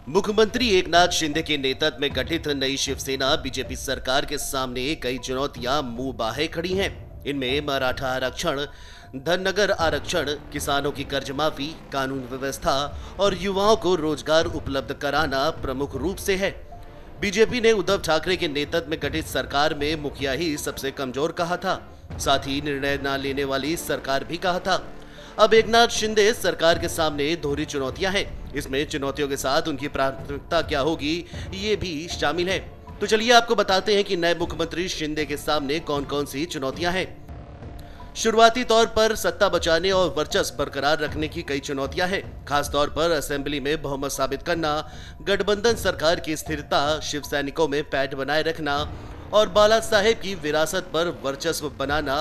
मुख्यमंत्री एकनाथ शिंदे के नेतृत्व में गठित नई शिवसेना बीजेपी सरकार के सामने कई चुनौतियां मुंह बाहे खड़ी हैं। इनमें मराठा आरक्षण, धनगर आरक्षण, किसानों की कर्ज माफी, कानून व्यवस्था और युवाओं को रोजगार उपलब्ध कराना प्रमुख रूप से है। बीजेपी ने उद्धव ठाकरे के नेतृत्व में गठित सरकार में मुखिया ही सबसे कमजोर कहा था, साथ ही निर्णय न लेने वाली सरकार भी कहा था। अब एकनाथ शिंदे सरकार के सामने दोहरी चुनौतियां हैं। इसमें चुनौतियों के साथ उनकी प्राथमिकता क्या होगी, ये भी शामिल है। तो चलिए आपको बताते हैं कि नए मुख्यमंत्री शिंदे के सामने कौन कौन सी चुनौतियां हैं। शुरुआती तौर पर सत्ता बचाने और वर्चस्व बरकरार रखने की कई चुनौतियां हैं, खासतौर पर असेंबली में बहुमत साबित करना, गठबंधन सरकार की स्थिरता, शिव सैनिकों में पैठ बनाए रखना और बाला साहेब की विरासत पर वर्चस्व बनाना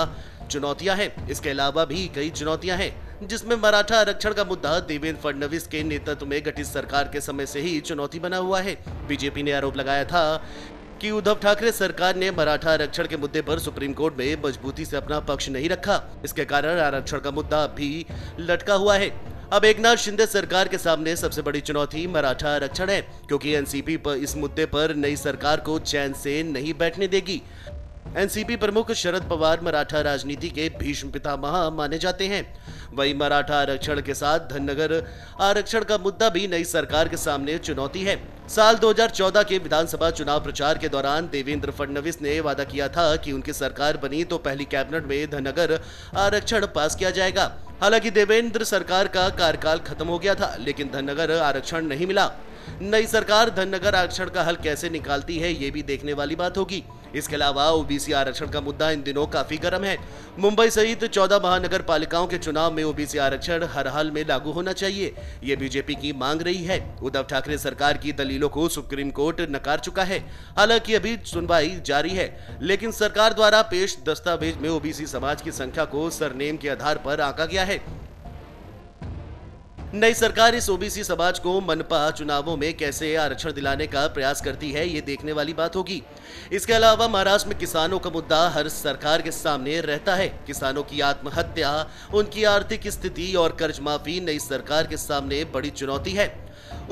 चुनौतियां हैं। इसके अलावा भी कई चुनौतियां हैं, जिसमें मराठा आरक्षण का मुद्दा देवेंद्र फडणवीस के नेतृत्व में गठित सरकार के समय से ही चुनौती बना हुआ है। बीजेपी ने आरोप लगाया था कि उद्धव ठाकरे सरकार ने मराठा आरक्षण के मुद्दे पर सुप्रीम कोर्ट में मजबूती से अपना पक्ष नहीं रखा। इसके कारण आरक्षण का मुद्दा भी लटका हुआ है। अब एकनाथ शिंदे सरकार के सामने सबसे बड़ी चुनौती मराठा आरक्षण है, क्योंकि एनसीपी पर इस मुद्दे पर नई सरकार को चैन से नहीं बैठने देगी। एनसीपी प्रमुख शरद पवार मराठा राजनीति के भीष्म पितामह माने जाते हैं। वहीं मराठा आरक्षण के साथ धनगर आरक्षण का मुद्दा भी नई सरकार के सामने चुनौती है। साल 2014 के विधानसभा चुनाव प्रचार के दौरान देवेंद्र फडणवीस ने वादा किया था कि उनकी सरकार बनी तो पहली कैबिनेट में धनगर आरक्षण पास किया जाएगा। हालांकि देवेंद्र सरकार का कार्यकाल खत्म हो गया था, लेकिन धनगर आरक्षण नहीं मिला। नई सरकार धनगर आरक्षण का हल कैसे निकालती है, ये भी देखने वाली बात होगी। इसके अलावा ओबीसी आरक्षण का मुद्दा इन दिनों काफी गर्म है। मुंबई सहित 14 महानगर पालिकाओं के चुनाव में ओबीसी आरक्षण हर हाल में लागू होना चाहिए, ये बीजेपी की मांग रही है। उद्धव ठाकरे सरकार की दलीलों को सुप्रीम कोर्ट नकार चुका है। हालांकि अभी सुनवाई जारी है, लेकिन सरकार द्वारा पेश दस्तावेज में ओबीसी समाज की संख्या को सरनेम के आधार पर आंका गया है। नई सरकार इस ओबीसी समाज को मनपा चुनावों में कैसे आरक्षण दिलाने का प्रयास करती है, ये देखने वाली बात होगी। इसके अलावा महाराष्ट्र में किसानों का मुद्दा हर सरकार के सामने रहता है। किसानों की आत्महत्या, उनकी आर्थिक स्थिति और कर्ज माफी नई सरकार के सामने बड़ी चुनौती है।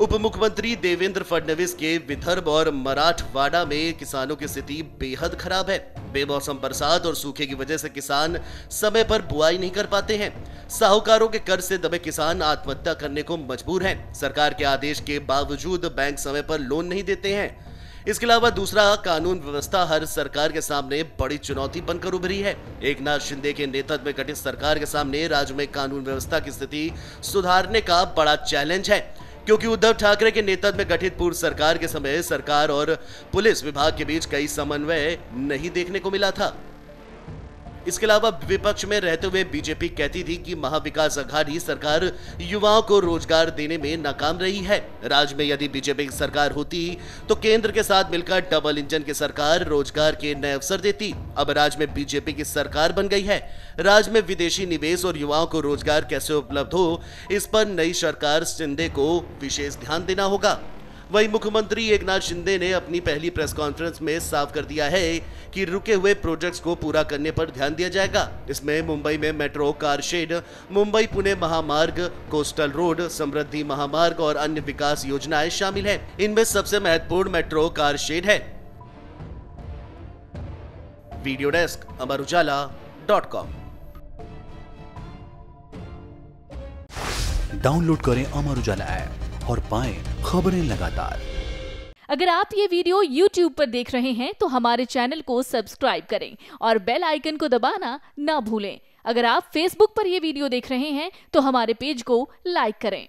उप मुख्यमंत्री देवेंद्र फडणवीस के विदर्भ और मराठवाड़ा में किसानों की स्थिति बेहद खराब है। बेमौसम बरसात और सूखे की वजह से किसान समय पर बुआई नहीं कर पाते हैं। साहूकारों के कर्ज से दबे किसान आत्महत्या करने को मजबूर हैं। सरकार के आदेश के बावजूद बैंक समय पर लोन नहीं देते हैं। इसके अलावा दूसरा, कानून व्यवस्था हर सरकार के सामने बड़ी चुनौती बनकर उभरी है। एकनाथ शिंदे के नेतृत्व में गठित सरकार के सामने राज्य में कानून व्यवस्था की स्थिति सुधारने का बड़ा चैलेंज है, क्योंकि उद्धव ठाकरे के नेतृत्व में गठित पूर्व सरकार के समय सरकार और पुलिस विभाग के बीच कई समन्वय नहीं देखने को मिला था। इसके अलावा विपक्ष में रहते हुए बीजेपी कहती थी कि महाविकास अघाड़ी सरकार युवाओं को रोजगार देने में नाकाम रही है। राज्य में यदि बीजेपी की सरकार होती तो केंद्र के साथ मिलकर डबल इंजन की सरकार रोजगार के नए अवसर देती। अब राज्य में बीजेपी की सरकार बन गई है। राज्य में विदेशी निवेश और युवाओं को रोजगार कैसे उपलब्ध हो, इस पर नई सरकार शिंदे को विशेष ध्यान देना होगा। वहीं मुख्यमंत्री एकनाथ शिंदे ने अपनी पहली प्रेस कॉन्फ्रेंस में साफ कर दिया है कि रुके हुए प्रोजेक्ट्स को पूरा करने पर ध्यान दिया जाएगा। इसमें मुंबई में metro, car shed, Mumbai Pune महामार्ग, कोस्टल रोड, समृद्धि महामार्ग और अन्य विकास योजनाएं शामिल हैं। इनमें सबसे महत्वपूर्ण मेट्रो कार शेड है। Video desk amarujala.com। डाउनलोड करें अमर उजाला ऐप और पाएं खबरें लगातार। अगर आप ये वीडियो YouTube पर देख रहे हैं तो हमारे चैनल को सब्सक्राइब करें और बेल आइकन को दबाना ना भूलें। अगर आप Facebook पर ये वीडियो देख रहे हैं तो हमारे पेज को लाइक करें।